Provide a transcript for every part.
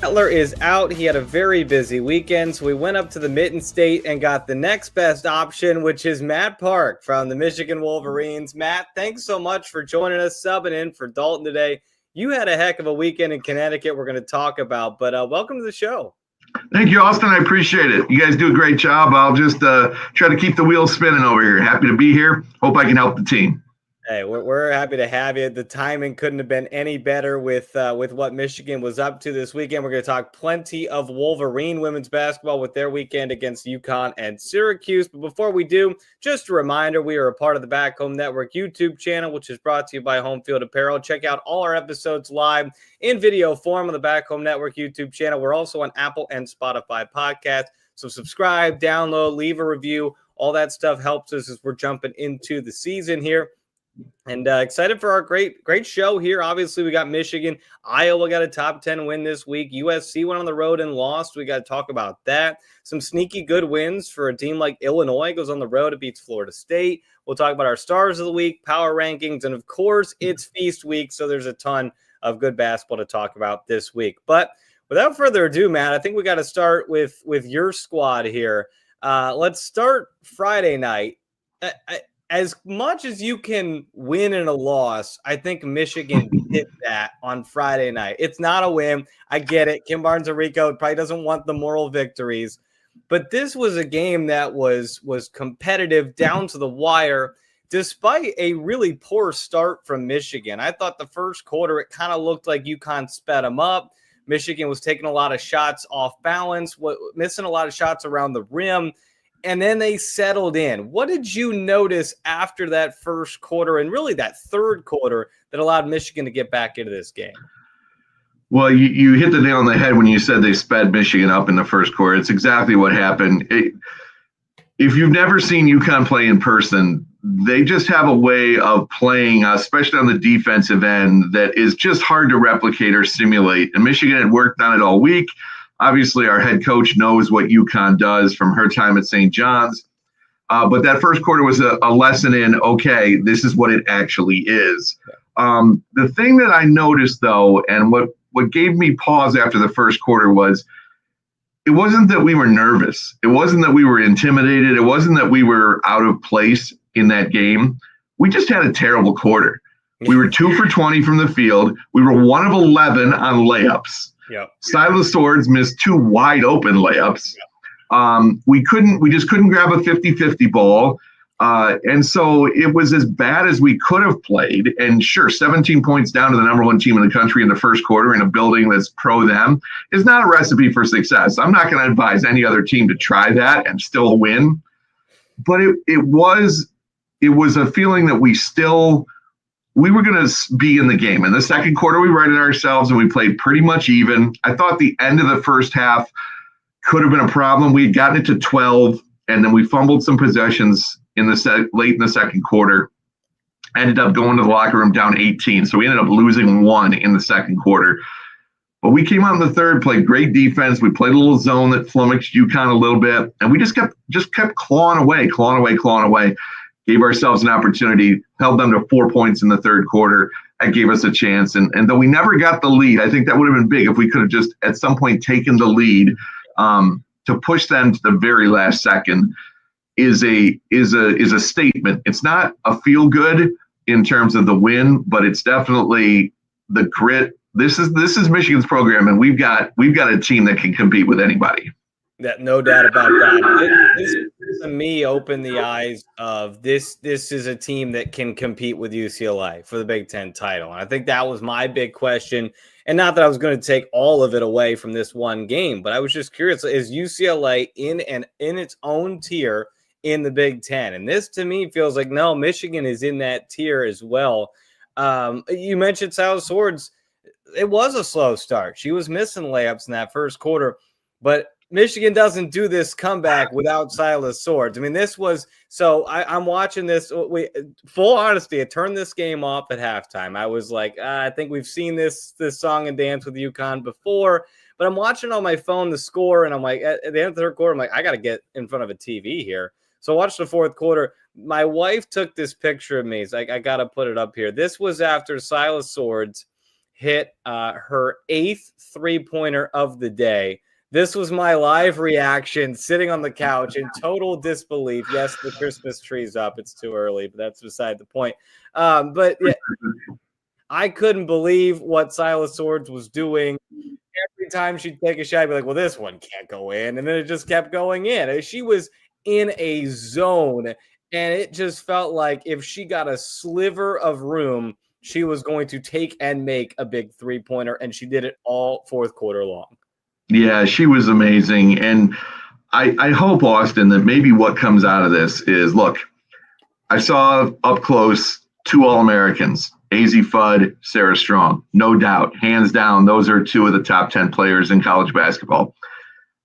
Butler is out. He had a very busy weekend, so we went up to the Penn State and got the next best option, which is Matt Park from the Michigan Wolverines. Matt, thanks so much for joining us, subbing in for Dalton today. You had a heck of a weekend in Connecticut we're going to talk about, but welcome to the show. Thank you, Austin. I appreciate it. You guys do a great job. I'll just try to keep the wheels spinning over here. Happy to be here. Hope I can help the team. Hey, we're happy to have you. The timing couldn't have been any better with what Michigan was up to this weekend. We're going to talk plenty of Wolverine women's basketball with their weekend against UConn and Syracuse. But before we do, just a reminder, we are a part of the Back Home Network YouTube channel, which is brought to you by Home Field Apparel. Check out all our episodes live in video form on the Back Home Network YouTube channel. We're also on Apple and Spotify podcasts. So subscribe, download, leave a review. All that stuff helps us as we're jumping into the season here. And excited for our great show here. Obviously, we got Michigan. Iowa got a top 10 win this week. USC went on the road and lost. We got to talk about that. Some sneaky good wins for a team like Illinois. Goes on the road. It beats Florida State. We'll talk about our stars of the week, power rankings, and, of course, it's feast week, so there's a ton of good basketball to talk about this week. But without further ado, Matt, I think we got to start with your squad here. Let's start Friday night. As much as you can win in a loss, I think Michigan did that on Friday night. It's not a win. I get it. Kim Barnes-Arico probably doesn't want the moral victories. But this was a game that was competitive down to the wire, despite a really poor start from Michigan. I thought the first quarter, it kind of looked like UConn sped them up. Michigan was taking a lot of shots off balance, missing a lot of shots around the rim. And then they settled in. What did you notice after that first quarter and really that third quarter that allowed Michigan to get back into this game? Well, you hit the nail on the head when you said they sped Michigan up in the first quarter. It's exactly what happened. If you've never seen UConn play in person, they just have a way of playing, especially on the defensive end, that is just hard to replicate or simulate. And Michigan had worked on it all week. Obviously, our head coach knows what UConn does from her time at St. John's. But that first quarter was a lesson in, okay, this is what it actually is. The thing that I noticed, though, and what gave me pause after the first quarter was it wasn't that we were nervous. It wasn't that we were intimidated. It wasn't that we were out of place in that game. We just had a terrible quarter. We were 2 for 20 from the field. We were 1 of 11 on layups. Yep. Side of the Swords missed 2 wide open layups. We just couldn't grab a 50-50 ball. And so it was as bad as we could have played. And sure, 17 points down to the number 1 team in the country in the first quarter in a building that's pro them is not a recipe for success. I'm not going to advise any other team to try that and still win. But it was a feeling that we were going to be in the game. In the second quarter, we righted ourselves and we played pretty much even. I thought the end of the first half could have been a problem. We had gotten it to 12, and then we fumbled some possessions late in the second quarter. Ended up going to the locker room down 18, so we ended up losing 1 in the second quarter. But we came out in the third, played great defense. We played a little zone that flummoxed UConn a little bit, and we just kept clawing away. Gave ourselves an opportunity, held them to 4 points in the third quarter. That gave us a chance. And though we never got the lead, I think that would have been big if we could have just at some point taken the lead. To push them to the very last second is a statement. It's not a feel good in terms of the win, but it's definitely the grit. This is Michigan's program, and we've got a team that can compete with anybody. That, no doubt about that. This to me opened the eyes of this is a team that can compete with UCLA for the Big Ten title. And I think that was my big question. And not that I was going to take all of it away from this one game, but I was just curious, is UCLA in its own tier in the Big Ten? And this to me feels like, no, Michigan is in that tier as well. You mentioned Side of the Swords. It was a slow start. She was missing layups in that first quarter, but Michigan doesn't do this comeback without Silas Swords. I mean, this was so I'm watching this. Full honesty, I turned this game off at halftime. I was like, I think we've seen this song and dance with UConn before, but I'm watching on my phone the score, and I'm like, at the end of the third quarter, I'm like, I got to get in front of a TV here. So watch the fourth quarter. My wife took this picture of me. So I got to put it up here. This was after Silas Swords hit her 8th three-pointer of the day. This was my live reaction sitting on the couch in total disbelief. Yes, the Christmas tree's up. It's too early, but that's beside the point. But yeah, I couldn't believe what Silas Swords was doing. Every time she'd take a shot, I'd be like, well, this one can't go in. And then it just kept going in. She was in a zone, and it just felt like if she got a sliver of room, she was going to take and make a big three-pointer, and she did it all fourth quarter long. Yeah, she was amazing. And I hope, Austin, that maybe what comes out of this is, look, I saw up close 2 All-Americans, AZ Fudd, Sarah Strong. No doubt, hands down, those are 2 of the top 10 players in college basketball.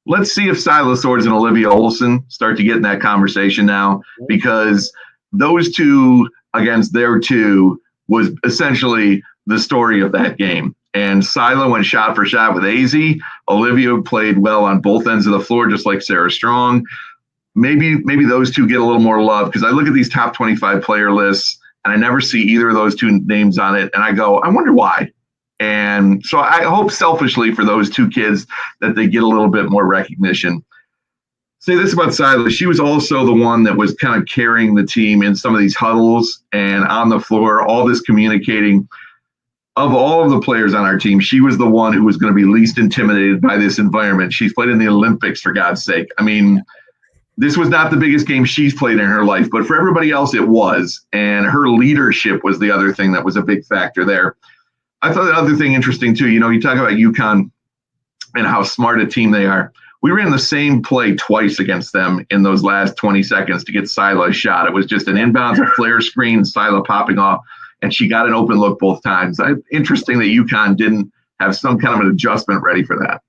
Let's see if Silas Swords and Olivia Olson start to get in that conversation now, because those 2 against their 2 was essentially the story of that game. And Sila went shot for shot with AZ. Olivia played well on both ends of the floor, just like Sarah Strong. Maybe those 2 get a little more love, because I look at these top 25 player lists and I never see either of those 2 names on it. And I go, I wonder why. And so I hope selfishly for those 2 kids that they get a little bit more recognition. Say this about Sila. She was also the one that was kind of carrying the team in some of these huddles and on the floor, all this communicating. Of all of the players on our team, she was the one who was going to be least intimidated by this environment. She's played in the Olympics, for God's sake. I mean, this was not the biggest game she's played in her life, but for everybody else, it was. And her leadership was the other thing that was a big factor there. I thought the other thing interesting, too, you talk about UConn and how smart a team they are. We ran the same play twice against them in those last 20 seconds to get Sila a shot. It was just an inbounds, a flare screen, Sila popping off. And she got an open look both times. Interesting that UConn didn't have some kind of an adjustment ready for that.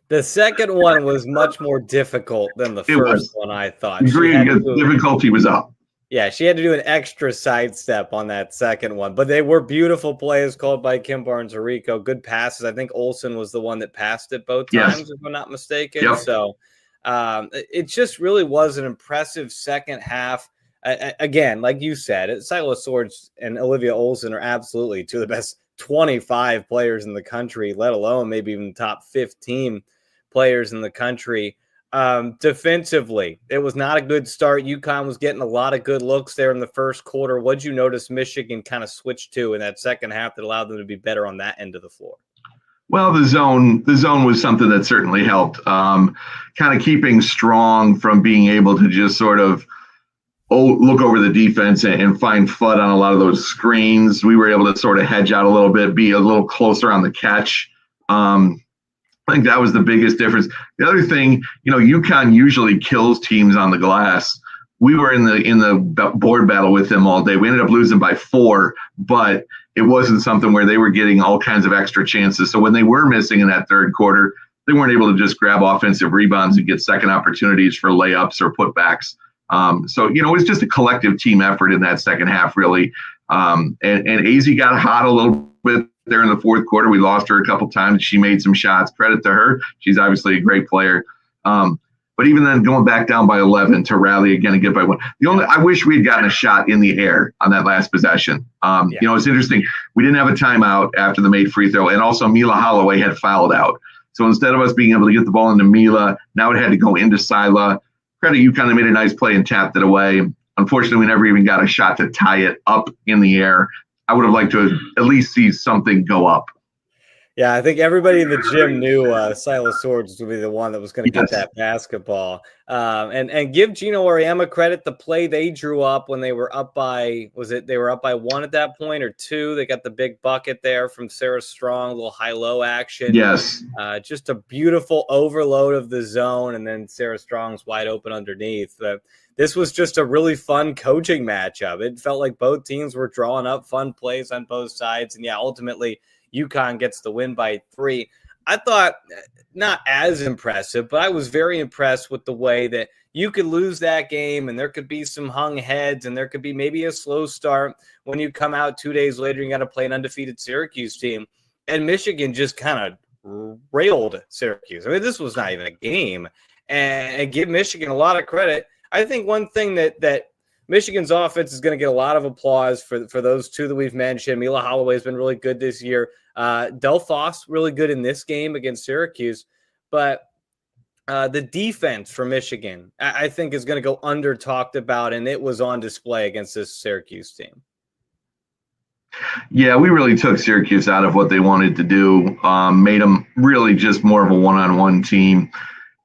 The second one was much more difficult than the first one, I thought. The difficulty was up. Yeah, she had to do an extra sidestep on that second one. But they were beautiful plays called by Kim Barnes-Arico. Good passes. I think Olson was the one that passed it both times, if I'm not mistaken. Yep. So it just really was an impressive second half. Again, like you said, Silas Swords and Olivia Olson are absolutely 2 of the best 25 players in the country, let alone maybe even top 15 players in the country. Defensively, it was not a good start. UConn was getting a lot of good looks there in the first quarter. What'd you notice Michigan kind of switched to in that second half that allowed them to be better on that end of the floor? Well, the zone was something that certainly helped. Kind of keeping Strong from being able to just sort of look over the defense and find Fudd on a lot of those screens. We were able to sort of hedge out a little bit, be a little closer on the catch. I think that was the biggest difference. The other thing, UConn usually kills teams on the glass. We were in the board battle with them all day. We ended up losing by 4, but it wasn't something where they were getting all kinds of extra chances. So when they were missing in that third quarter, they weren't able to just grab offensive rebounds and get second opportunities for layups or putbacks. So it was just a collective team effort in that second half, really. And AZ got hot a little bit there in the fourth quarter. We lost her a couple times. She made some shots. Credit to her. She's obviously a great player. But even then, going back down by 11 to rally again and get by 1. I wish we had gotten a shot in the air on that last possession. It's interesting. We didn't have a timeout after the made free throw, and also Mila Holloway had fouled out. So instead of us being able to get the ball into Mila, now it had to go into Sila. Credit, you kind of made a nice play and tapped it away. Unfortunately, we never even got a shot to tie it up in the air. I would have liked to at least see something go up. Yeah, I think everybody in the gym knew Silas Swords would be the one that was going to get that basketball. And give Gino Auriemma credit. The play they drew up when they were up by, they were up by 1 at that point or 2? They got the big bucket there from Sarah Strong, a little high-low action. Yes. Just a beautiful overload of the zone, and then Sarah Strong's wide open underneath. This was just a really fun coaching matchup. It felt like both teams were drawing up fun plays on both sides. And, ultimately, UConn gets the win by 3. I thought not as impressive, but I was very impressed with the way that you could lose that game and there could be some hung heads and there could be maybe a slow start when you come out 2 days later and you got to play an undefeated Syracuse team. And Michigan just kind of railed Syracuse. I mean, this was not even a game. And give Michigan a lot of credit. I think one thing that Michigan's offense is going to get a lot of applause for those two that we've mentioned. Mila Holloway has been really good this year. Del Foss really good in this game against Syracuse. But the defense for Michigan, I think, is going to go under talked about, and it was on display against this Syracuse team. Yeah, we really took Syracuse out of what they wanted to do, made them really just more of a one-on-one team.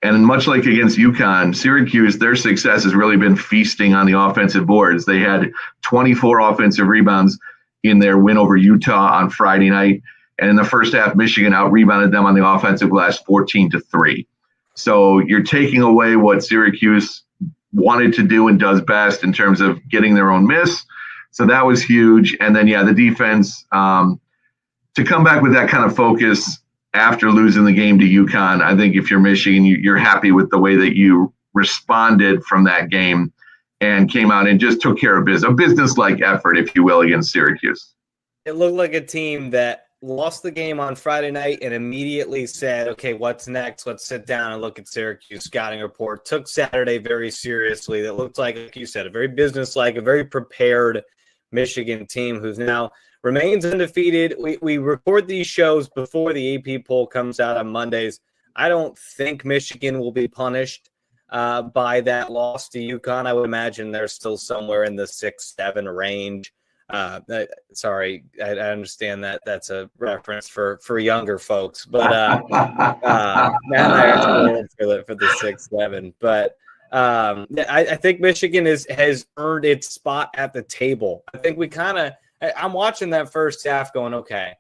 And much like against UConn, Syracuse, their success has really been feasting on the offensive boards. They had 24 offensive rebounds in their win over Utah on Friday night. And in the first half, Michigan out-rebounded them on the offensive glass 14-3. So you're taking away what Syracuse wanted to do and does best in terms of getting their own miss. So that was huge. And then, the defense, to come back with that kind of focus after losing the game to UConn, I think if you're Michigan, you're happy with the way that you responded from that game and came out and just took care of business, a business-like effort, if you will, against Syracuse. It looked like a team that lost the game on Friday night and immediately said, okay, what's next? Let's sit down and look at Syracuse scouting report. Took Saturday very seriously. That looked like you said, a very business-like, a very prepared Michigan team who's now remains undefeated. We record these shows before the AP poll comes out on Mondays. I don't think Michigan will be punished by that loss to UConn. I would imagine they're still somewhere in the 6-7 range. Sorry, I understand that that's a reference for younger folks, but Matt and I are for the 6-7. But I think Michigan has earned its spot at the table. I think I'm watching that first half going, okay,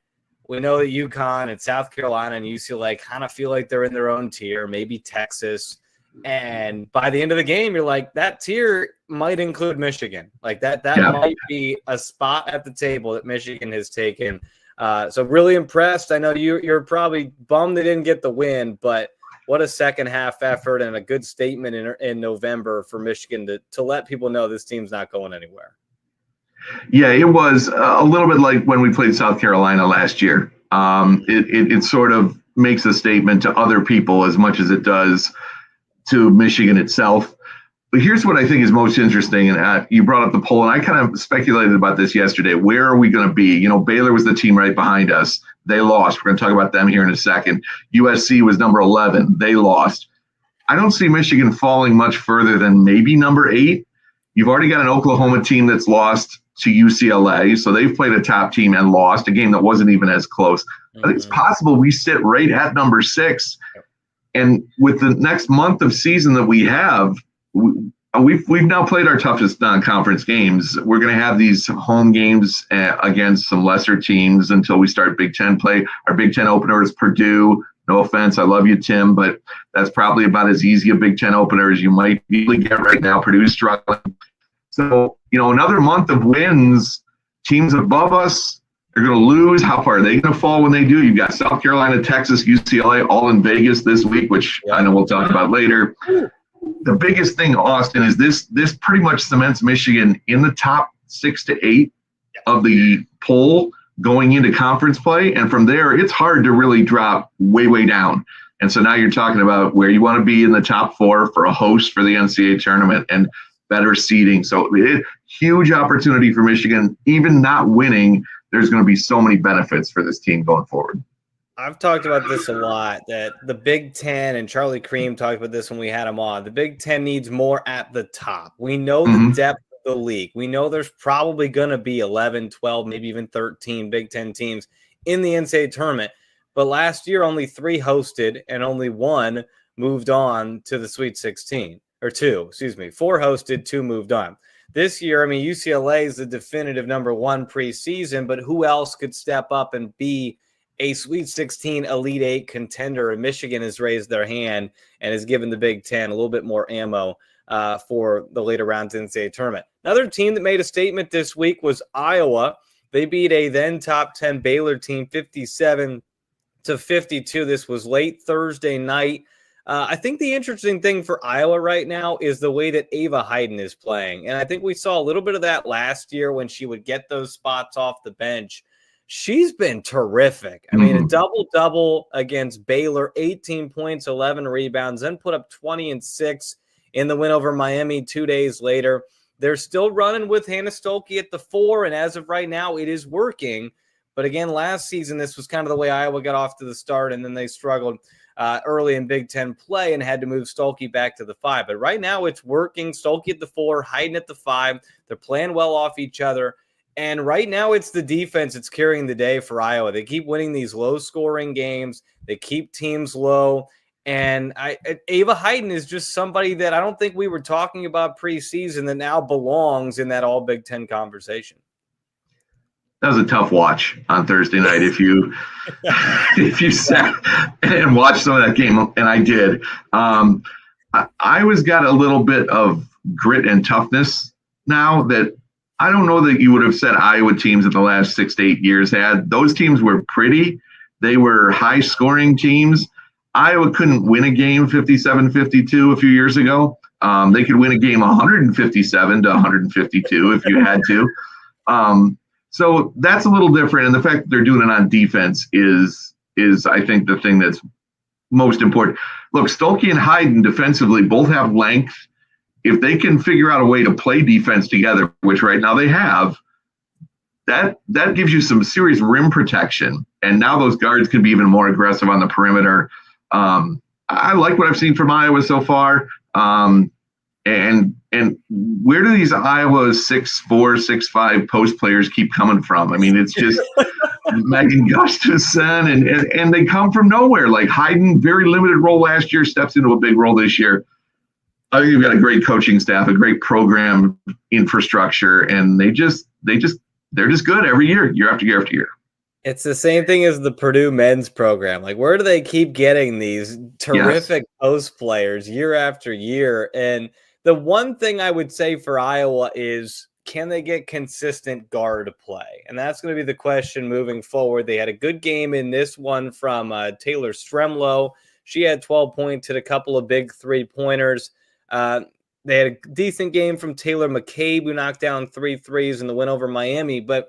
we know that UConn and South Carolina and UCLA kind of feel like they're in their own tier, maybe Texas. And by the end of the game, you're like, that tier might include Michigan. Like that might be a spot at the table that Michigan has taken. So really impressed. I know you're probably bummed they didn't get the win, but what a second half effort and a good statement in November for Michigan to let people know this team's not going anywhere. Yeah, it was a little bit like when we played South Carolina last year. It sort of makes a statement to other people as much as it does to Michigan itself. But here's what I think is most interesting, and you brought up the poll, and I kind of speculated about this yesterday. Where are we going to be? Baylor was the team right behind us. They lost. We're going to talk about them here in a second. USC was number 11. They lost. I don't see Michigan falling much further than maybe number 8. You've already got an Oklahoma team that's lost to UCLA, so they've played a top team and lost a game that wasn't even as close. I think it's possible we sit right at number 6. And with the next month of season that we have, we've now played our toughest non-conference games. We're going to have these home games against some lesser teams until we start Big Ten play. Our Big Ten opener is Purdue. No offense, I love you, Tim, but that's probably about as easy a Big Ten opener as you might really get right now. Purdue's struggling. So, another month of wins, teams above us, they're going to lose. How far are they going to fall when they do? You've got South Carolina, Texas, UCLA, all in Vegas this week, which I know we'll talk about later. The biggest thing, Austin, is this pretty much cements Michigan in the top 6 to 8 of the poll going into conference play. And from there, it's hard to really drop way, way down. And so now you're talking about where you want to be in the top 4 for a host for the NCAA tournament and better seeding. So huge opportunity for Michigan. Even not winning, there's going to be so many benefits for this team going forward. I've talked about this a lot, that the Big Ten, and Charlie Cream talked about this when we had him on, the Big Ten needs more at the top. We know the depth of the league. We know there's probably going to be 11, 12, maybe even 13 Big Ten teams in the NCAA tournament. But last year, only 3 hosted and only 1 moved on to the Sweet 16. Or 4 hosted, 2 moved on. This year, UCLA is the definitive number 1 preseason, but who else could step up and be a Sweet 16 Elite 8 contender? And Michigan has raised their hand and has given the Big Ten a little bit more ammo for the later rounds in the NCAA tournament. Another team that made a statement this week was Iowa. They beat a then top 10 Baylor team 57-52. This was late Thursday night. I think the interesting thing for Iowa right now is the way that Ava Hayden is playing. And I think we saw a little bit of that last year when she would get those spots off the bench. She's been terrific. A double-double against Baylor, 18 points, 11 rebounds, then put up 20 and 6 in the win over Miami 2 days later. They're still running with Hannah Stuelke at the 4, and as of right now, it is working. But again, last season, this was kind of the way Iowa got off to the start, and then they struggled early in Big Ten play and had to move Stuelke back to the 5. But right now, it's working. Stuelke at the 4, Hayden at the 5. They're playing well off each other. And right now, it's the defense that's carrying the day for Iowa. They keep winning these low-scoring games. They keep teams low. And Ava Hayden is just somebody that I don't think we were talking about preseason that now belongs in that all Big Ten conversation. That was a tough watch on Thursday night. If you sat and watched some of that game, and I did, Iowa's got a little bit of grit and toughness now that I don't know that you would have said Iowa teams in the last 6 to 8 years had. Those teams were pretty. They were high-scoring teams. Iowa couldn't win a game 57-52 a few years ago. They could win a game 157 to 152 if you had to. So that's a little different. And the fact that they're doing it on defense is I think, the thing that's most important. Look, Stuelke and Hayden defensively both have length. If they can figure out a way to play defense together, which right now they have, that gives you some serious rim protection. And now those guards can be even more aggressive on the perimeter. I like what I've seen from Iowa so far. And where do these Iowa 6'4", 6'5" post players keep coming from? I mean, it's just Megan Gustafson, and they come from nowhere. Like Hayden, very limited role last year, steps into a big role this year. I think you've got a great coaching staff, a great program infrastructure, and they're just good every year after year after year. It's the same thing as the Purdue men's program. Like, where do they keep getting these terrific post players year after year? And the one thing I would say for Iowa is, can they get consistent guard play? And that's going to be the question moving forward. They had a good game in this one from Taylor Stremlow. She had 12 points, hit a couple of big three-pointers. They had a decent game from Taylor McCabe, who knocked down 3 threes in the win over Miami. But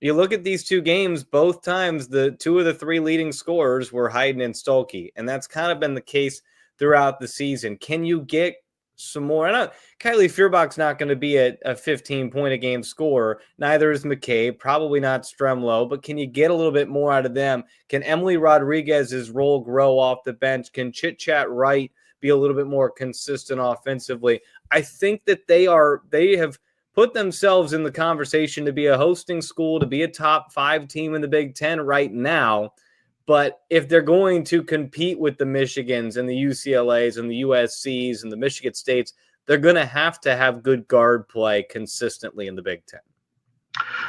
you look at these two games, both times the 2 of the 3 leading scorers were Hayden and Stuelke, and that's kind of been the case throughout the season. Can you get some more? I know Kylie Feuerbach's not going to be a 15-point-a-game scorer. Neither is McCabe, probably not Stremlow, but can you get a little bit more out of them? Can Emily Rodriguez's role grow off the bench? Can Chit Chat Wright be a little bit more consistent offensively? I think that they have put themselves in the conversation to be a hosting school, to be a top 5 team in the Big Ten right now. But if they're going to compete with the Michigans and the UCLAs and the USCs and the Michigan States, they're going to have good guard play consistently in the Big Ten.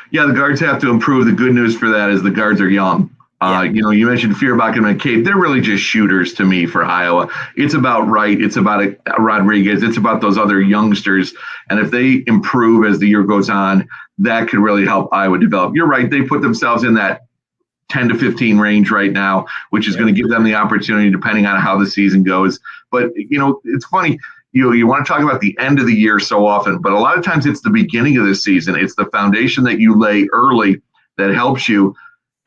Yeah, the guards have to improve. The good news for that is the guards are young. You mentioned Feuerbach and McCabe. They're really just shooters to me for Iowa. It's about Wright. It's about Rodriguez. It's about those other youngsters. And if they improve as the year goes on, that could really help Iowa develop. You're right. They put themselves in that 10 to 15 range right now, which is going to give them the opportunity depending on how the season goes. But, it's funny. You want to talk about the end of the year so often, but a lot of times it's the beginning of the season. It's the foundation that you lay early that helps you.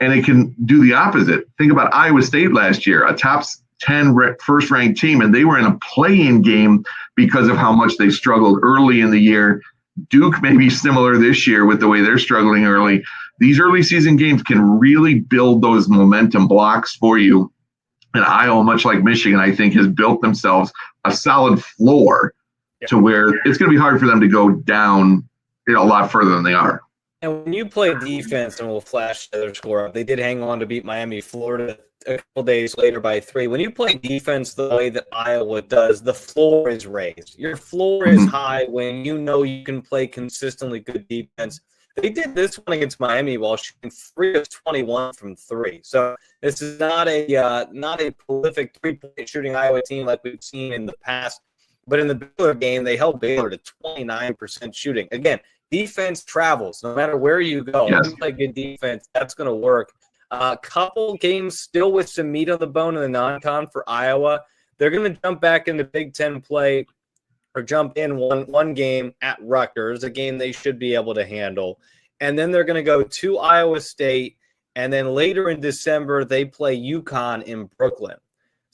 And it can do the opposite. Think about Iowa State last year, a top 10 first-ranked team, and they were in a play-in game because of how much they struggled early in the year. Duke may be similar this year with the way they're struggling early. These early season games can really build those momentum blocks for you. And Iowa, much like Michigan, I think, has built themselves a solid floor to where it's going to be hard for them to go down a lot further than they are. And when you play defense, and we'll flash the other score up, they did hang on to beat Miami, Florida a couple days later by 3. When you play defense the way that Iowa does, the floor is raised. Your floor is high when you know you can play consistently good defense. They did this one against Miami while shooting 3 of 21 from 3. So this is not a prolific three-point shooting Iowa team like we've seen in the past. But in the Baylor game, they held Baylor to 29% shooting. Again, defense travels. No matter where you go, if you play good defense, that's going to work. A couple games still with some meat on the bone in the non-con for Iowa. They're going to jump back into Big Ten play or jump in one game at Rutgers, a game they should be able to handle. And then they're going to go to Iowa State. And then later in December, they play UConn in Brooklyn.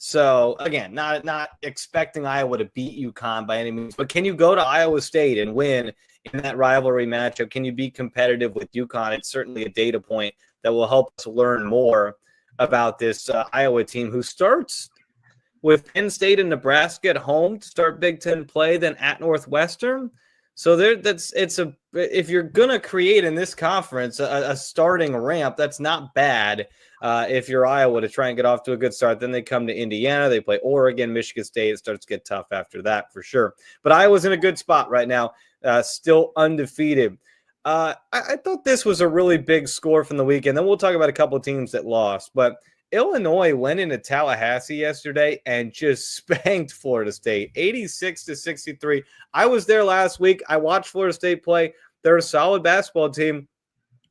So again, not expecting Iowa to beat UConn by any means, but can you go to Iowa State and win in that rivalry matchup? Can you be competitive with UConn? It's certainly a data point that will help us learn more about this Iowa team, who starts with Penn State and Nebraska at home to start Big Ten play, then at Northwestern. So if you're gonna create in this conference a starting ramp, that's not bad. If you're Iowa to try and get off to a good start, then they come to Indiana, they play Oregon, Michigan State. It starts to get tough after that for sure. But Iowa's in a good spot right now, still undefeated. I thought this was a really big score from the weekend. Then we'll talk about a couple of teams that lost, but Illinois went into Tallahassee yesterday and just spanked Florida State, 86-63. I was there last week. I watched Florida State play. They're a solid basketball team,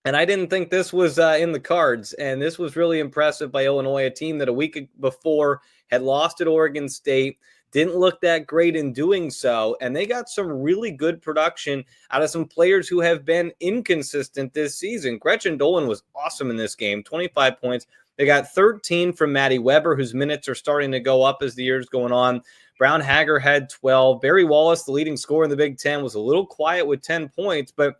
and I didn't think this was in the cards. And this was really impressive by Illinois, a team that a week before had lost at Oregon State. Didn't look that great in doing so, and they got some really good production out of some players who have been inconsistent this season. Gretchen Dolan was awesome in this game, 25 points. They got 13 from Maddie Weber, whose minutes are starting to go up as the year's going on. Brown Hager had 12. Barry Wallace, the leading scorer in the Big Ten, was a little quiet with 10 points. But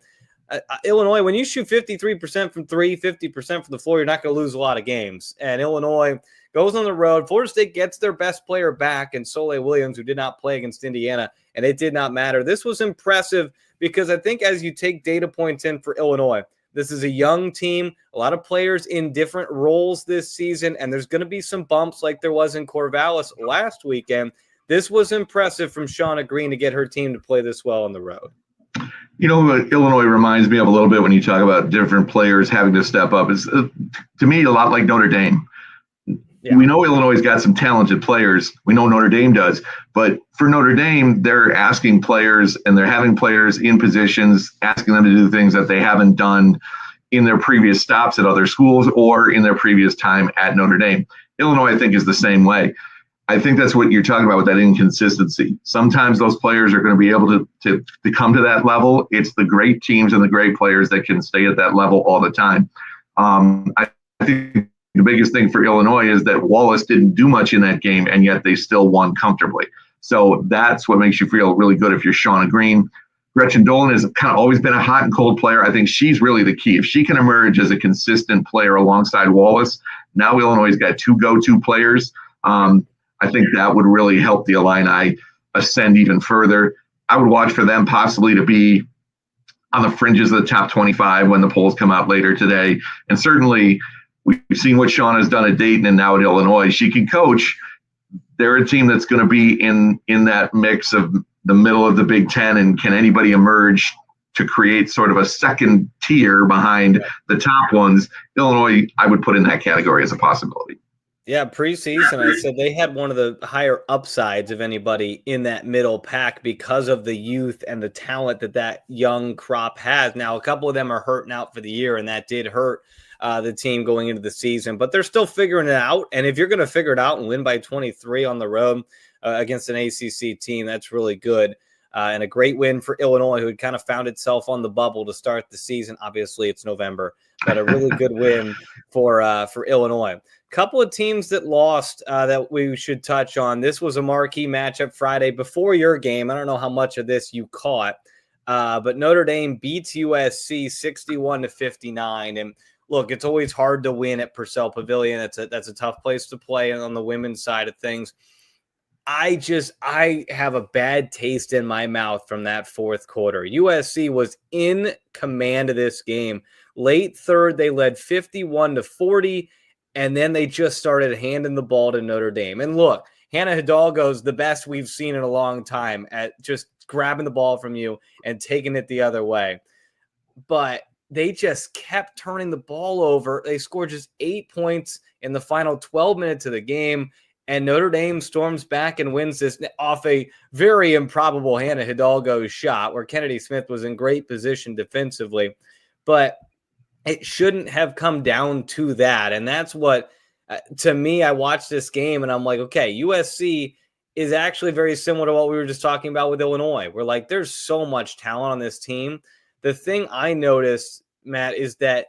Illinois, when you shoot 53% from three, 50% from the floor, you're not going to lose a lot of games. And Illinois goes on the road. Florida State gets their best player back in Soleil Williams, who did not play against Indiana, and it did not matter. This was impressive because I think as you take data points in for Illinois, this is a young team, a lot of players in different roles this season, and there's going to be some bumps like there was in Corvallis last weekend. This was impressive from Shauna Green to get her team to play this well on the road. You know what Illinois reminds me of a little bit when you talk about different players having to step up is, to me, a lot like Notre Dame. Yeah. We know Illinois got some talented players. We know Notre Dame does. But for Notre Dame, they're asking players and they're having players in positions, asking them to do things that they haven't done in their previous stops at other schools or in their previous time at Notre Dame. Illinois, I think, is the same way. I think that's what you're talking about with that inconsistency. Sometimes those players are going to be able to come to that level. It's the great teams and the great players that can stay at that level all the time. I think the biggest thing for Illinois is that Wallace didn't do much in that game, and yet they still won comfortably. So that's what makes you feel really good if you're Shauna Green. Gretchen Dolan has kind of always been a hot and cold player. I think she's really the key. If she can emerge as a consistent player alongside Wallace, now Illinois has got two go-to players. I think that would really help the Illini ascend even further. I would watch for them possibly to be on the fringes of the top 25 when the polls come out later today. And certainly we've seen what Shauna has done at Dayton and now at Illinois. She can coach. They're a team that's going to be in that mix of the middle of the Big Ten, and can anybody emerge to create sort of a second tier behind the top ones? Illinois, I would put in that category as a possibility. Yeah, preseason, I said they had one of the higher upsides of anybody in that middle pack because of the youth and the talent that young crop has. Now, a couple of them are hurting out for the year, and that did hurt the team going into the season. But they're still figuring it out. And if you're going to figure it out and win by 23 on the road against an ACC team, that's really good. And a great win for Illinois, who had kind of found itself on the bubble to start the season. Obviously, it's November, but a really good win for Illinois. Couple of teams that lost that we should touch on. This was a marquee matchup Friday before your game. I don't know how much of this you caught, but Notre Dame beats USC 61-59. And look, it's always hard to win at Purcell Pavilion. That's a tough place to play on the women's side of things. I have a bad taste in my mouth from that fourth quarter. USC was in command of this game. Late third, they led 51-40, and then they just started handing the ball to Notre Dame. And look, Hannah Hidalgo's the best we've seen in a long time at just grabbing the ball from you and taking it the other way. But they just kept turning the ball over. They scored just 8 points in the final 12 minutes of the game. And Notre Dame storms back and wins this off a very improbable Hannah Hidalgo shot where Kennedy Smith was in great position defensively. But it shouldn't have come down to that. And that's what, to me, I watched this game and I'm like, okay, USC is actually very similar to what we were just talking about with Illinois. We're like, there's so much talent on this team. The thing I noticed, Matt, is that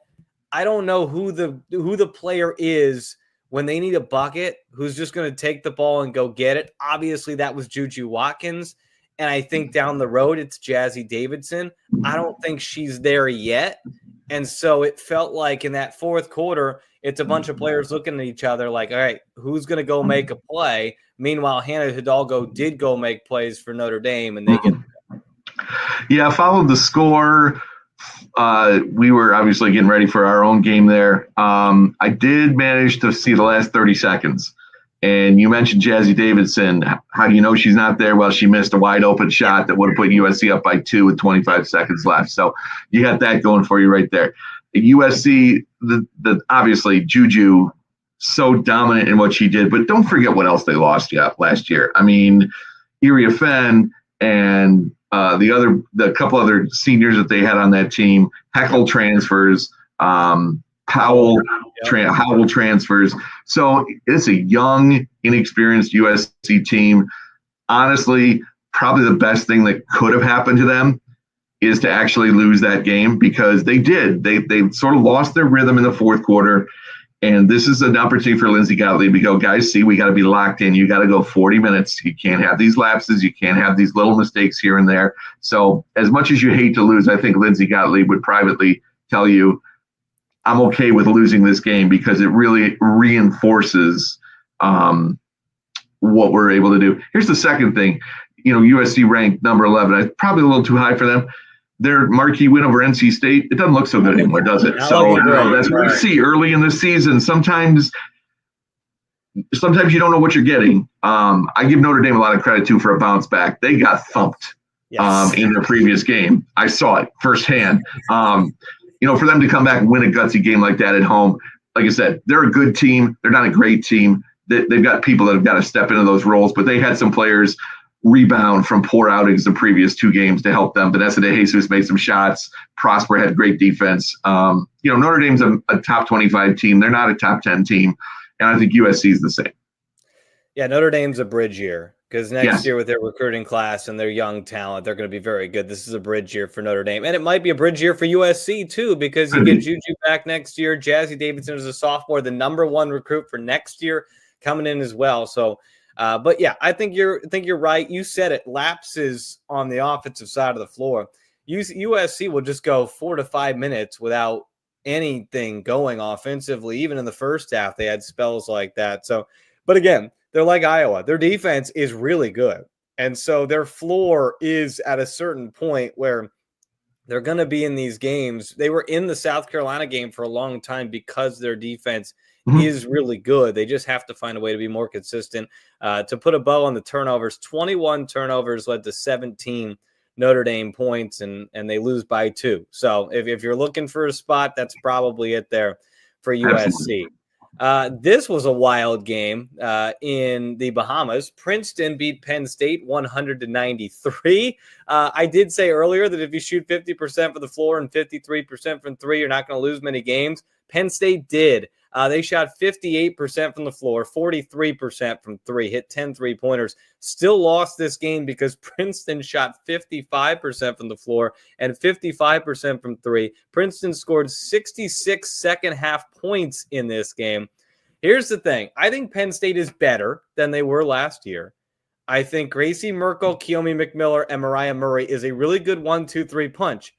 I don't know who the player is when they need a bucket, who's just going to take the ball and go get it. Obviously, that was Juju Watkins. And I think down the road, it's Jazzy Davidson. I don't think she's there yet. And so it felt like in that fourth quarter, it's a bunch of players looking at each other like, all right, who's going to go make a play? Meanwhile, Hannah Hidalgo did go make plays for Notre Dame, and they get. Yeah, I followed the score. We were obviously getting ready for our own game there. I did manage to see the last 30 seconds. And you mentioned Jazzy Davidson. How do you know she's not there? Well, she missed a wide open shot that would have put USC up by 2 with 25 seconds left. So you got that going for you right there. USC, the obviously Juju, so dominant in what she did, but don't forget what else they lost last year. I mean, Iria Fenn and the couple other seniors that they had on that team, Heckle transfers, Howell transfers. So it's a young, inexperienced USC team. Honestly, probably the best thing that could have happened to them is to actually lose that game, because they did. They sort of lost their rhythm in the fourth quarter. And this is an opportunity for Lindsey Gottlieb to go, guys, see, we got to be locked in. You got to go 40 minutes. You can't have these lapses. You can't have these little mistakes here and there. So as much as you hate to lose, I think Lindsey Gottlieb would privately tell you, I'm okay with losing this game, because it really reinforces what we're able to do. Here's the second thing. USC ranked number 11. Probably a little too high for them. Their marquee win over NC State, it doesn't look so good anymore, does it? So that's what we see early in the season. Sometimes you don't know what you're getting. I give Notre Dame a lot of credit, too, for a bounce back. They got thumped in their previous game. I saw it firsthand. For them to come back and win a gutsy game like that at home, like I said, they're a good team. They're not a great team. They've got people that have got to step into those roles, but they had some players rebound from poor outings the previous 2 games to help them. Vanessa De Jesus made some shots. Prosper had great defense. Notre Dame's a top 25 team. They're not a top 10 team, and I think USC is the same. Yeah, Notre Dame's a bridge year, because next year with their recruiting class and their young talent, they're going to be very good. This is a bridge year for Notre Dame. And it might be a bridge year for USC, too, because you get Juju back next year. Jazzy Davidson is a sophomore, the number 1 recruit for next year coming in as well. So, but yeah, I think you're right. You said it. Lapses on the offensive side of the floor. USC will just go 4 to 5 minutes without anything going offensively. Even in the first half, they had spells like that. So, but again, they're like Iowa. Their defense is really good. And so their floor is at a certain point where they're going to be in these games. They were in the South Carolina game for a long time because their defense is really good. They just have to find a way to be more consistent. To put a bow on the turnovers, 21 turnovers led to 17 Notre Dame points, and they lose by 2. So if you're looking for a spot, that's probably it there for USC. This was a wild game in the Bahamas. Princeton beat Penn State 100-93. I did say earlier that if you shoot 50% from the floor and 53% from 3, you're not going to lose many games. Penn State did. They shot 58% from the floor, 43% from 3, hit 10 3-pointers. Still lost this game because Princeton shot 55% from the floor and 55% from 3. Princeton scored 66 second-half points in this game. Here's the thing. I think Penn State is better than they were last year. I think Gracie Merkel, Kiyomi McMillan, and Mariah Murray is a really good 1-2-3 punch.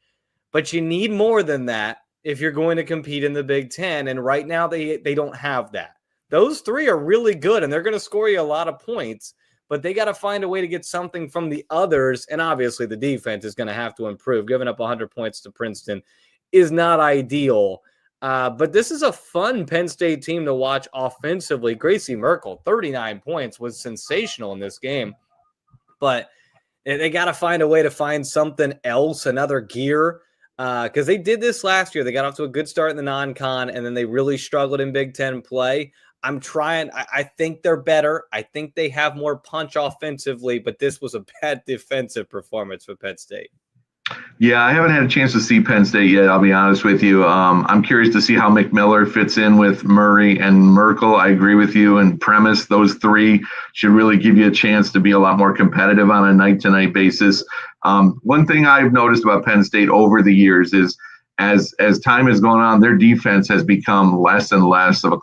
But you need more than that if you're going to compete in the Big Ten. And right now they don't have that. Those 3 are really good, and they're going to score you a lot of points, but they got to find a way to get something from the others. And obviously the defense is going to have to improve. Giving up 100 points to Princeton is not ideal. But this is a fun Penn State team to watch offensively. Gracie Merkel, 39 points, was sensational in this game. But they got to find a way to find something else, another gear. Because they did this last year. They got off to a good start in the non-con, and then they really struggled in Big Ten play. I'm trying. I think they're better. I think they have more punch offensively, but this was a bad defensive performance for Penn State. Yeah, I haven't had a chance to see Penn State yet, I'll be honest with you. I'm curious to see how McMillan fits in with Murray and Merkel. I agree with you in premise. Those 3 should really give you a chance to be a lot more competitive on a night-to-night basis. One thing I've noticed about Penn State over the years is as time has gone on, their defense has become less and less of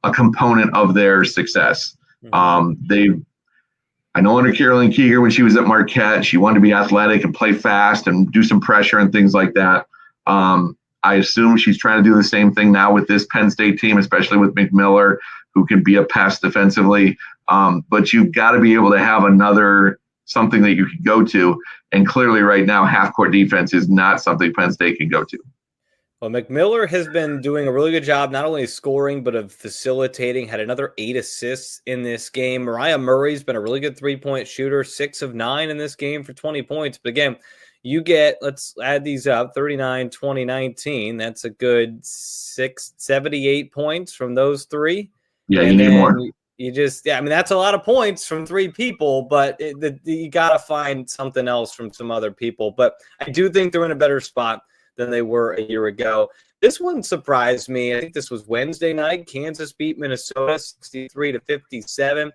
a component of their success. Mm-hmm. I know under Carolyn Keeger, when she was at Marquette, she wanted to be athletic and play fast and do some pressure and things like that. I assume she's trying to do the same thing now with this Penn State team, especially with McMillan, who can be a pest defensively. But you've got to be able to have something that you can go to. And clearly right now, half-court defense is not something Penn State can go to. Well, McMillan has been doing a really good job, not only scoring, but of facilitating, had another 8 assists in this game. Mariah Murray's been a really good three-point shooter, 6 of 9 in this game for 20 points. But again, you get, let's add these up, 39, 20, 19. That's a good 78 points from those three. Yeah, you need more. That's a lot of points from 3 people, but you got to find something else from some other people. But I do think they're in a better spot than they were a year ago. This one surprised me. I think this was Wednesday night. Kansas beat Minnesota 63-57.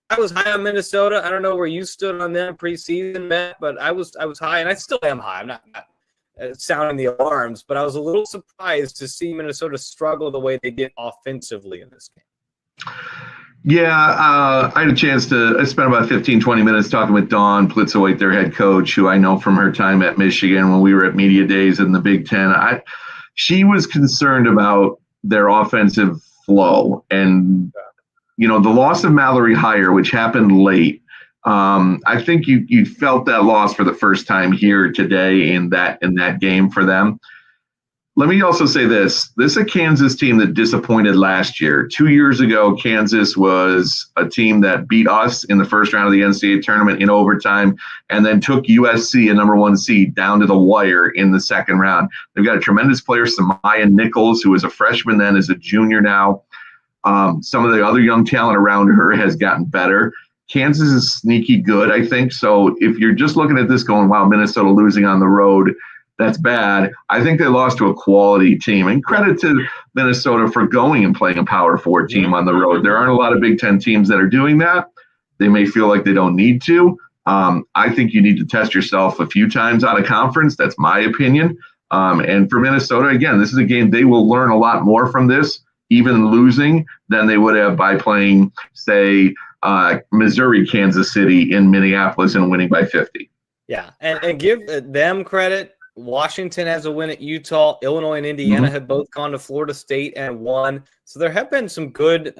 I was high on Minnesota. I don't know where you stood on them preseason, Matt, but I was high, and I still am high. I'm not sounding the alarms, but I was a little surprised to see Minnesota struggle the way they did offensively in this game. Yeah, I had a chance I spent about 15, 20 minutes talking with Dawn Plitzowait, their head coach, who I know from her time at Michigan when we were at Media Days in the Big Ten. She was concerned about their offensive flow. And, the loss of Mallory Heyer, which happened late, I think you felt that loss for the first time here today in that game for them. Let me also say this is a Kansas team that disappointed last year. 2 years ago, Kansas was a team that beat us in the first round of the NCAA tournament in overtime and then took USC, a number 1 seed, down to the wire in the second round. They've got a tremendous player, Samaya Nichols, who was a freshman then, is a junior now. Some of the other young talent around her has gotten better. Kansas is sneaky good, I think. So if you're just looking at this going, wow, Minnesota losing on the road, that's bad. I think they lost to a quality team. And credit to Minnesota for going and playing a Power 4 team on the road. There aren't a lot of Big Ten teams that are doing that. They may feel like they don't need to. I think you need to test yourself a few times out of conference. That's my opinion. And for Minnesota, again, this is a game they will learn a lot more from this, even losing, than they would have by playing, say, Missouri, Kansas City in Minneapolis and winning by 50. Yeah, and give them credit. Washington has a win at Utah. Illinois and Indiana have both gone to Florida State and won. So there have been some good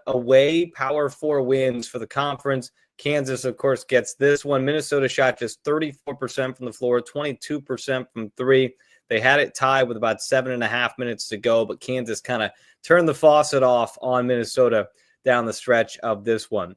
away Power 4 wins for the conference. Kansas, of course, gets this one. Minnesota shot just 34% from the floor, 22% from 3. They had it tied with about 7.5 minutes to go, but Kansas kind of turned the faucet off on Minnesota down the stretch of this one.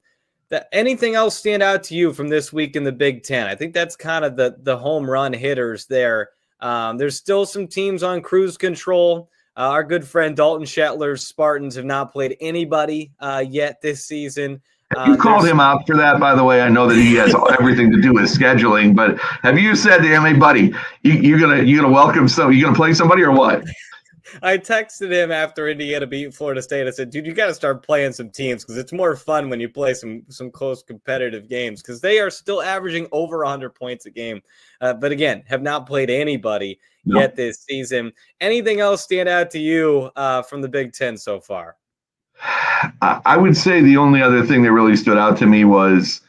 Anything else stand out to you from this week in the Big Ten? I think that's kind of the home run hitters there. There's still some teams on cruise control. Our good friend Dalton Shetler's Spartans have not played anybody yet this season. You called him out for that, by the way. I know that he has everything to do with scheduling, but have you said to him, hey, buddy, you gonna welcome you gonna play somebody or what? I texted him after Indiana beat Florida State. I said, dude, you got to start playing some teams because it's more fun when you play some close competitive games because they are still averaging over 100 points a game. But again, have not played anybody yet this season. Anything else stand out to you from the Big Ten so far? I would say the only other thing that really stood out to me was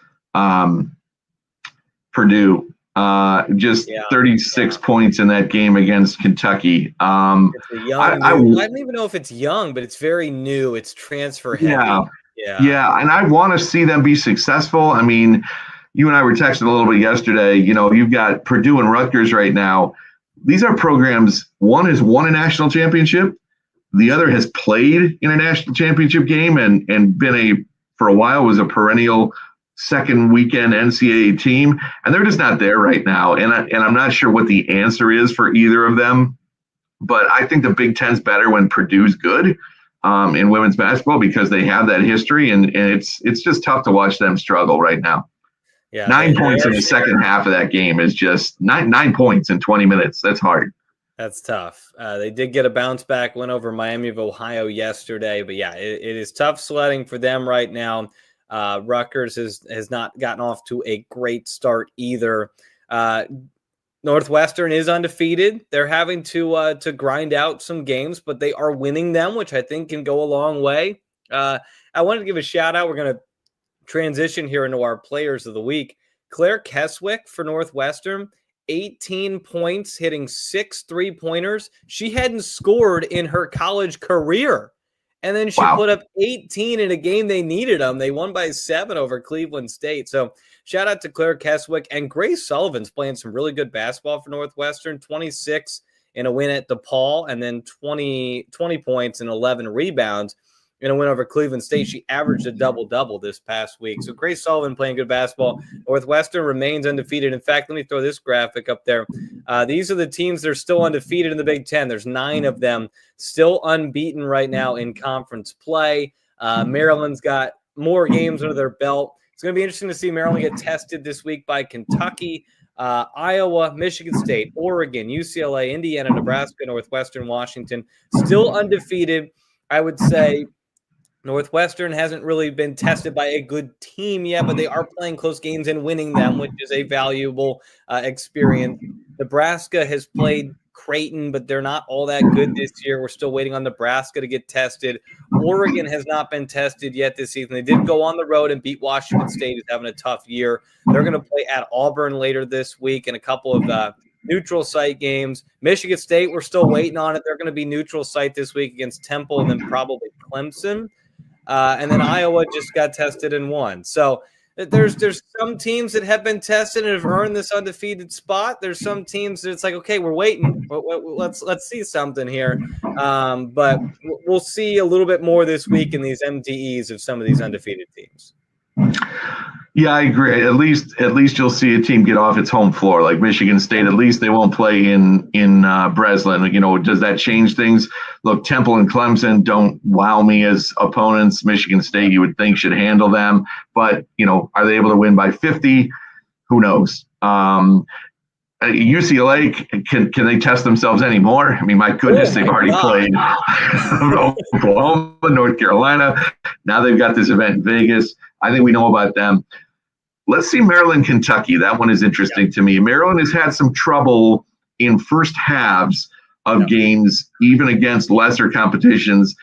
Purdue. 36 points in that game against Kentucky. I don't even know if it's young, but it's very new. It's transfer heavy. Yeah. And I want to see them be successful. I mean, you and I were texting a little bit yesterday. You've got Purdue and Rutgers right now. These are programs. One has won a national championship. The other has played in a national championship game and been for a while was a perennial second weekend NCAA team, and they're just not there right now. And I'm not sure what the answer is for either of them, but I think the Big Ten's better when Purdue's good in women's basketball because they have that history, and it's just tough to watch them struggle right now. Yeah, 9 points in the second half of that game is just nine points in 20 minutes. That's hard. That's tough. They did get a bounce back win over Miami of Ohio yesterday, but yeah, it is tough sledding for them right now. Rutgers has not gotten off to a great start either. Northwestern is undefeated. They're having to grind out some games, but they are winning them, which I think can go a long way. I wanted to give a shout out. We're going to transition here into our players of the week. Claire Keswick for Northwestern, 18 points, hitting 6 3-pointers. She hadn't scored in her college career. And then she put up 18 in a game they needed them. They won by 7 over Cleveland State. So shout out to Claire Keswick. And Grace Sullivan's playing some really good basketball for Northwestern, 26 in a win at DePaul, and then 20 points and 11 rebounds in a win over Cleveland State. She averaged a double-double this past week. So Grace Sullivan playing good basketball. Northwestern remains undefeated. In fact, let me throw this graphic up there. These are the teams that are still undefeated in the Big Ten. There's 9 of them still unbeaten right now in conference play. Maryland's got more games under their belt. It's going to be interesting to see Maryland get tested this week by Kentucky, Iowa, Michigan State, Oregon, UCLA, Indiana, Nebraska, Northwestern, Washington. Still undefeated. I would say Northwestern hasn't really been tested by a good team yet, but they are playing close games and winning them, which is a valuable experience. Nebraska has played Creighton, but they're not all that good this year. We're still waiting on Nebraska to get tested. Oregon has not been tested yet this season. They did go on the road and beat Washington State, who's having a tough year. They're going to play at Auburn later this week and a couple of neutral site games. Michigan State, we're still waiting on it. They're going to be neutral site this week against Temple and then probably Clemson. And then Iowa just got tested and won. So there's some teams that have been tested and have earned this undefeated spot. There's some teams that it's like, okay, we're waiting. Let's see something here. But we'll see a little bit more this week in these MTEs of some of these undefeated teams. Yeah, I agree. At least you'll see a team get off its home floor, like Michigan State. At least they won't play in Breslin. You know, does that change things? Look, Temple and Clemson don't wow me as opponents. Michigan State, you would think, should handle them, but you know, are they able to win by 50? Who knows? UCLA, can they test themselves anymore? I mean, my goodness, they've already played Oklahoma, North Carolina. Now they've got this event in Vegas. I think we know about them. Let's see Maryland, Kentucky. That one is interesting to me. Maryland has had some trouble in first halves of games, even against lesser competitions.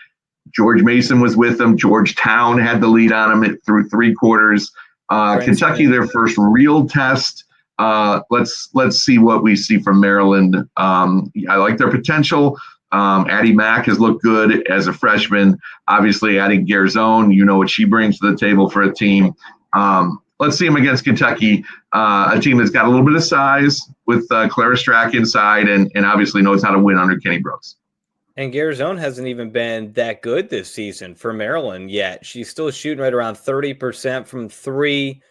George Mason was with them. Georgetown had the lead on them through 3 quarters. Kentucky, their first real test. Let's see what we see from Maryland. I like their potential. Addie Mack has looked good as a freshman. Obviously, adding Garzone, you know what she brings to the table for a team. Let's see him against Kentucky, a team that's got a little bit of size with Clara Strack inside and obviously knows how to win under Kenny Brooks. And Garzone hasn't even been that good this season for Maryland yet. She's still shooting right around 30% from 3.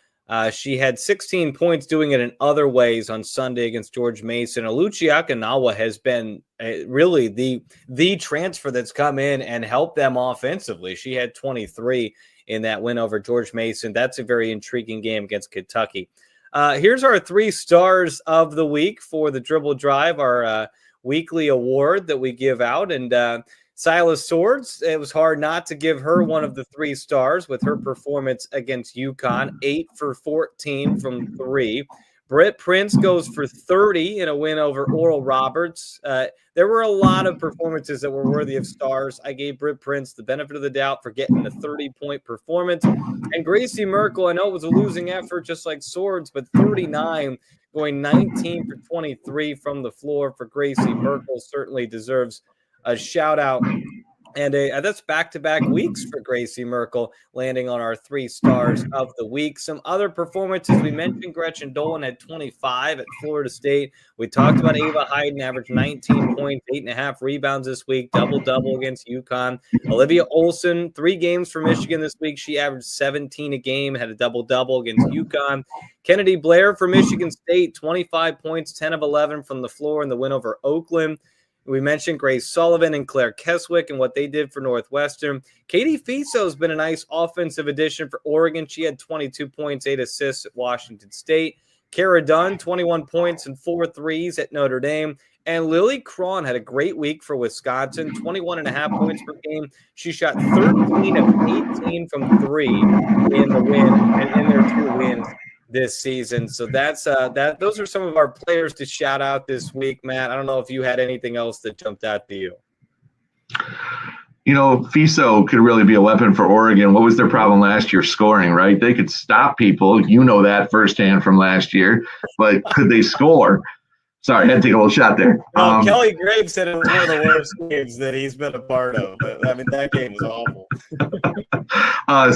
She had 16 points doing it in other ways on Sunday against George Mason. Aluchi Akinawa has been really the transfer that's come in and helped them offensively. She had 23 in that win over George Mason. That's a very intriguing game against Kentucky. Here's our 3 stars of the week for the Dribble Drive, our weekly award that we give out. And Silas Swords, it was hard not to give her one of the 3 stars with her performance against UConn, 8 for 14 from 3. Britt Prince goes for 30 in a win over Oral Roberts. There were a lot of performances that were worthy of stars. I gave Britt Prince the benefit of the doubt for getting a 30-point performance. And Gracie Merkel, I know it was a losing effort just like Swords, but 39, going 19 for 23 from the floor for Gracie Merkel certainly deserves a shout out. And that's back-to-back weeks for Gracie Merkel, landing on our 3 stars of the week. Some other performances we mentioned: Gretchen Dolan had 25 at Florida State. We talked about Ava Hayden, averaged 19 points, 8.5 rebounds this week, double-double against UConn. Olivia Olson, 3 games for Michigan this week. She averaged 17 a game, had a double-double against UConn. Kennedy Blair for Michigan State, 25 points, 10 of 11 from the floor in the win over Oakland. We mentioned Grace Sullivan and Claire Keswick and what they did for Northwestern. Katie Fiso has been a nice offensive addition for Oregon. She had 22 points, 8 assists at Washington State. Kara Dunn, 21 points and 4 threes at Notre Dame. And Lily Cron had a great week for Wisconsin, 21.5 points per game. She shot 13 of 18 from 3 in the win and in their 2 wins this season. So that's those are some of our players to shout out this week. Matt, I don't know if you had anything else that jumped out to you. FISO could really be a weapon for Oregon. What was their problem last year? Scoring, right? They could stop people. You know that firsthand from last year. But could they score? Sorry, I had to take a little shot there. Kelly Graves said it was one of the worst games that he's been a part of. But, I mean, that game was awful.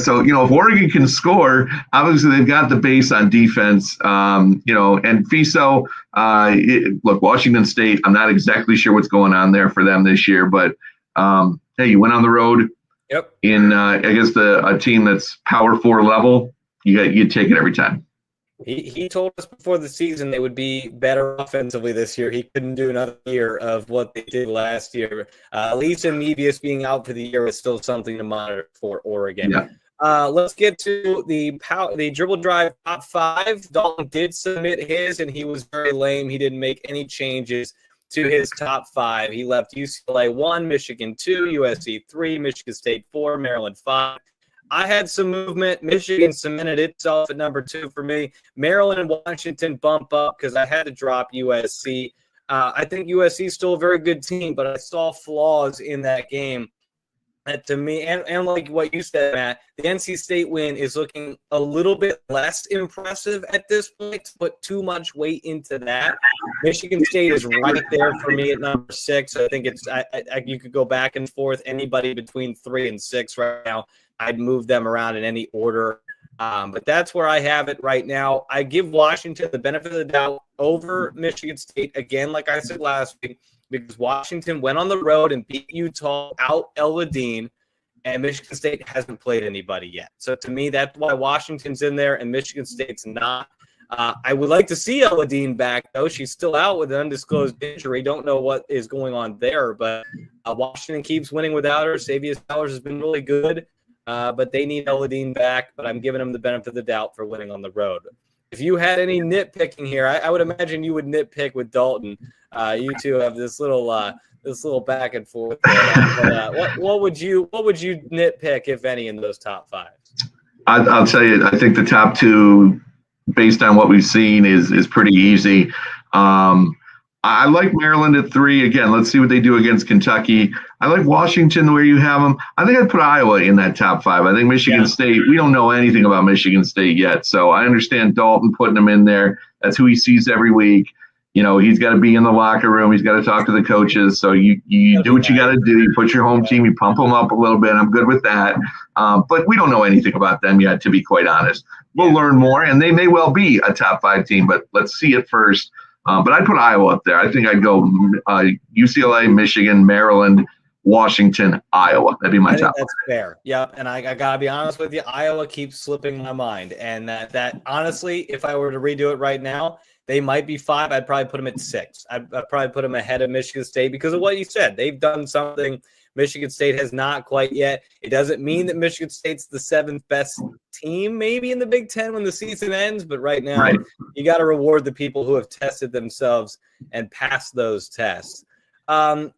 So, if Oregon can score, obviously they've got the base on defense, and FISO, look, Washington State, I'm not exactly sure what's going on there for them this year, but hey, you went on the road in, against a team that's Power 4 level. You take it every time. He told us before the season they would be better offensively this year. He couldn't do another year of what they did last year. Lisa Mebius being out for the year is still something to monitor for Oregon. Yeah. Let's get to the Dribble Drive top 5. Dalton did submit his, and he was very lame. He didn't make any changes to his top 5. He left UCLA 1, Michigan 2, USC 3, Michigan State 4, Maryland 5. I had some movement. Michigan cemented itself at number 2 for me. Maryland and Washington bump up because I had to drop USC. I think USC is still a very good team, but I saw flaws in that game. That to me, and like what you said, Matt, the NC State win is looking a little bit less impressive at this point. To put too much weight into that, Michigan State is right there for me at number 6. I think it's you could go back and forth. Anybody between 3 and 6 right now, I'd move them around in any order. But that's where I have it right now. I give Washington the benefit of the doubt over Michigan State again, like I said last week, because Washington went on the road and beat Utah out El-Ladin, and Michigan State hasn't played anybody yet. So to me, that's why Washington's in there and Michigan State's not. I would like to see El-Ladin back, though. She's still out with an undisclosed injury. Don't know what is going on there, but Washington keeps winning without her. Xavier Sellers has been really good, but they need El-Ladin back, but I'm giving them the benefit of the doubt for winning on the road. If you had any nitpicking here, I would imagine you would nitpick with Dalton. You two have this little back and forth. What would you nitpick, if any, in those top 5? I'll tell you, I think the top 2, based on what we've seen, is pretty easy. I like Maryland at 3. Again, let's see what they do against Kentucky. I like Washington where you have them. I think I'd put Iowa in that top 5. I think Michigan State, we don't know anything about Michigan State yet. So I understand Dalton putting them in there. That's who he sees every week. He's got to be in the locker room. He's got to talk to the coaches. So you do what you got to do. You put your home team, you pump them up a little bit. I'm good with that. But we don't know anything about them yet, to be quite honest. We'll learn more, and they may well be a top 5 team, but let's see it first. But I'd put Iowa up there. I think I'd go UCLA, Michigan, Maryland, Washington, Iowa. That'd be my top. That's fair. Yep. And I got to be honest with you, Iowa keeps slipping my mind. And that honestly, if I were to redo it right now, they might be 5. I'd probably put them at 6. I'd probably put them ahead of Michigan State because of what you said. They've done something Michigan State has not quite yet. It doesn't mean that Michigan State's the 7th best team maybe in the Big Ten when the season ends, but right now you got to reward the people who have tested themselves and passed those tests.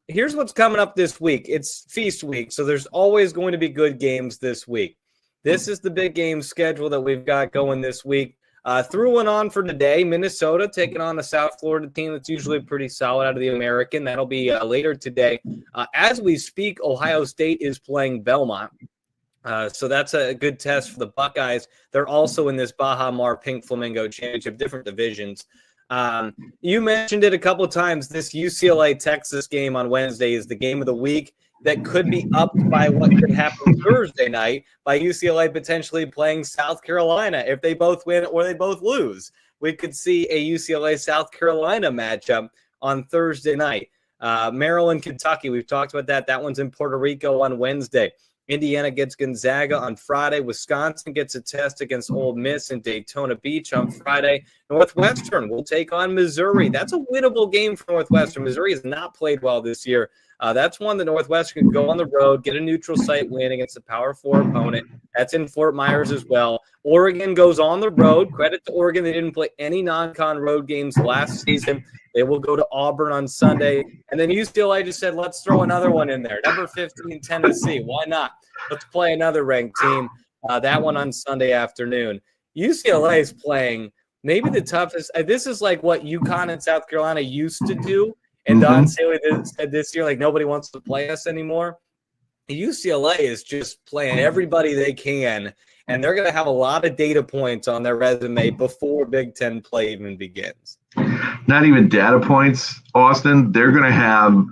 Here's what's coming up this week. It's feast week, so there's always going to be good games this week. This is the big game schedule that we've got going this week. Threw one on for today. Minnesota taking on a South Florida team that's usually pretty solid out of the American. That'll be later today. As we speak, Ohio State is playing Belmont. So that's a good test for the Buckeyes. They're also in this Baja Mar Pink Flamingo Championship, different divisions. You mentioned it a couple of times. This UCLA-Texas game on Wednesday is the game of the week that could be upped by what could happen Thursday night by UCLA potentially playing South Carolina. If they both win or they both lose, we could see a UCLA-South Carolina matchup on Thursday night. Maryland, Kentucky, we've talked about that. That one's in Puerto Rico on Wednesday. Indiana gets Gonzaga on Friday. Wisconsin gets a test against Ole Miss in Daytona Beach on Friday. Northwestern will take on Missouri. That's a winnable game for Northwestern. Missouri has not played well this year. That's one that Northwestern can go on the road, get a neutral site win against a Power 4 opponent. That's in Fort Myers as well. Oregon goes on the road. Credit to Oregon. They didn't play any non-con road games last season. They will go to Auburn on Sunday. And then UCLA just said, let's throw another one in there. Number 15, Tennessee. Why not? Let's play another ranked team. That one on Sunday afternoon. UCLA is playing maybe the toughest. This is like what UConn and South Carolina used to do. And Don Staley said this year, like, nobody wants to play us anymore. UCLA is just playing everybody they can, and they're going to have a lot of data points on their resume before Big Ten play even begins. Not even data points, Austin. They're going to have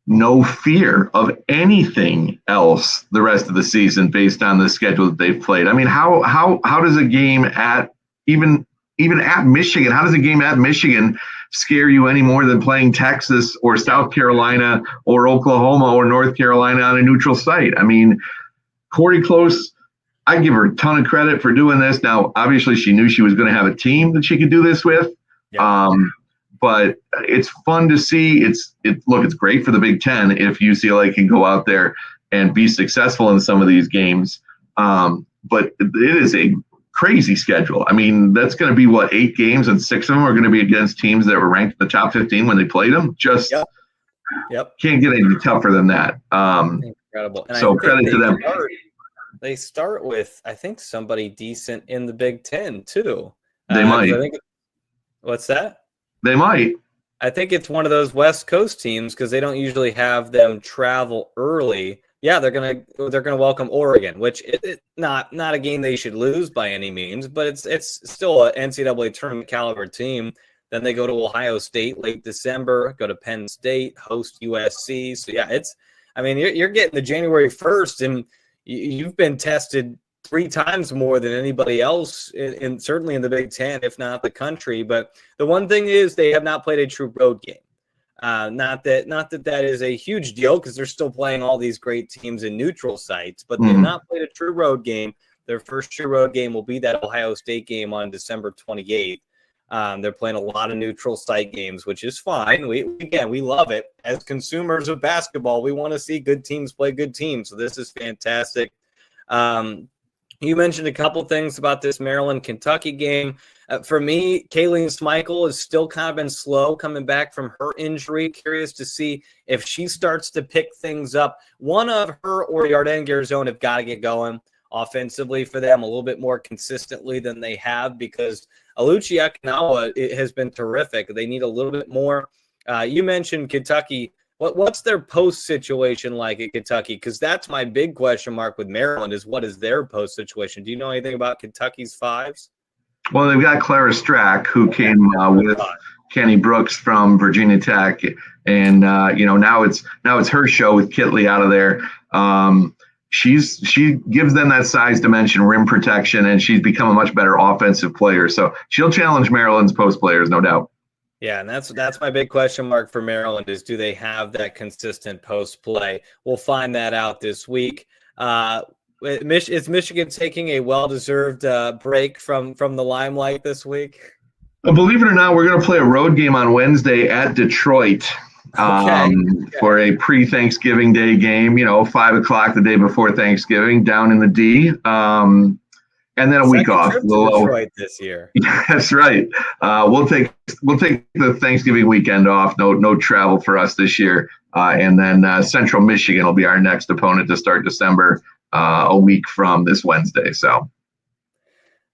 no fear of anything else the rest of the season based on the schedule that they've played. I mean, how does a game at even at Michigan, how does a game at Michigan scare you any more than playing Texas or South Carolina or Oklahoma or North Carolina on a neutral site? I mean, Corey Close, I give her a ton of credit for doing this. Now, obviously, she knew she was going to have a team that she could do this with. Yeah. But it's fun to see. It's great for the Big Ten if UCLA can go out there and be successful in some of these games. But it is a crazy schedule. I mean, that's going to be 8 games, and 6 of them are going to be against teams that were ranked in the top 15 when they played them. Just can't get any tougher than that. Incredible. And so credit to them. They start with, I think, somebody decent in the Big Ten too. They might. What's that? They might. I think it's one of those West Coast teams because they don't usually have them travel early. Yeah, they're gonna welcome Oregon, which is not a game they should lose by any means, but it's still an NCAA tournament caliber team. Then they go to Ohio State late December, go to Penn State, host USC. So yeah, you're getting the January 1st, and you've been tested 3 times more than anybody else, in certainly in the Big Ten, if not the country. But the one thing is they have not played a true road game. Not that is a huge deal because they're still playing all these great teams in neutral sites, but they've not played a true road game. Their first true road game will be that Ohio State game on December 28th. They're playing a lot of neutral site games, which is fine. We love it. As consumers of basketball, we want to see good teams play good teams. So this is fantastic. You mentioned a couple things about this Maryland-Kentucky game. For me, Kayleen Schmeichel has still kind of been slow coming back from her injury. Curious to see if she starts to pick things up. One of her or Yarden Garzone have got to get going offensively for them a little bit more consistently than they have, because Aluchi Akinawa has been terrific. They need a little bit more. You mentioned Kentucky. What's their post situation like at Kentucky? Because that's my big question mark with Maryland, is what is their post situation? Do you know anything about Kentucky's 5s? Well, they've got Clara Strack, who came with Kenny Brooks from Virginia Tech, and now it's her show with Kitley out of there. She gives them that size dimension, rim protection, and she's become a much better offensive player. So she'll challenge Maryland's post players, no doubt. Yeah, and that's my big question mark for Maryland, is do they have that consistent post play? We'll find that out this week. Is Michigan taking a well-deserved break from the limelight this week? Believe it or not, we're going to play a road game on Wednesday at Detroit for a pre-Thanksgiving Day game, 5 o'clock the day before Thanksgiving down in the D. And then a week off. Detroit this year. That's right. We'll take the Thanksgiving weekend off. No travel for us this year. And then Central Michigan will be our next opponent to start December, a week from this Wednesday. So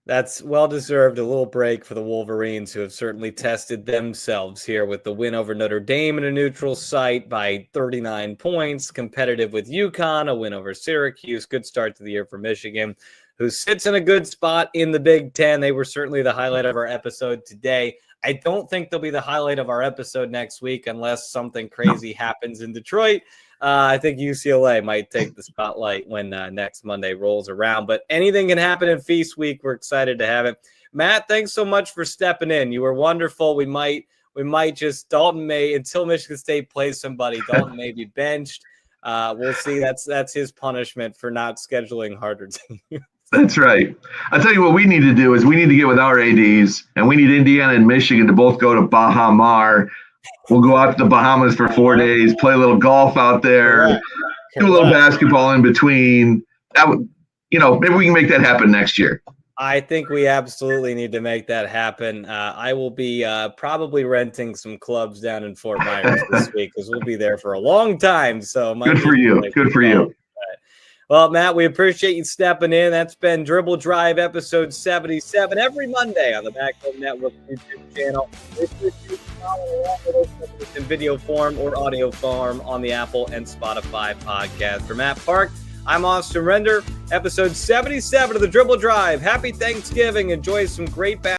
that's well-deserved, a little break for the Wolverines, who have certainly tested themselves here with the win over Notre Dame in a neutral site by 39 points, competitive with UConn, a win over Syracuse. Good start to the year for Michigan, who sits in a good spot in the Big Ten. They were certainly the highlight of our episode today. I don't think they'll be the highlight of our episode next week unless something crazy happens in Detroit. I think UCLA might take the spotlight when next Monday rolls around. But anything can happen in Feast Week. We're excited to have it. Matt, thanks so much for stepping in. You were wonderful. We might just, Dalton may, until Michigan State plays somebody, Dalton may be benched. We'll see. That's his punishment for not scheduling harder teams. That's right. I'll tell you what we need to do is we need to get with our ADs, and we need Indiana and Michigan to both go to Baha Mar. We'll go out to the Bahamas for 4 days, play a little golf out there, do a little basketball in between. That would, maybe we can make that happen next year. I think we absolutely need to make that happen. I will be probably renting some clubs down in Fort Myers this week because we'll be there for a long time. So good for you. Good for you. Well, Matt, we appreciate you stepping in. That's been Dribble Drive episode 77 every Monday on the Backbone Network YouTube channel. We appreciate you following along with us, whether it's in video form or audio form on the Apple and Spotify podcast. For Matt Park, I'm Austin Render. Episode 77 of the Dribble Drive. Happy Thanksgiving. Enjoy some great basketball.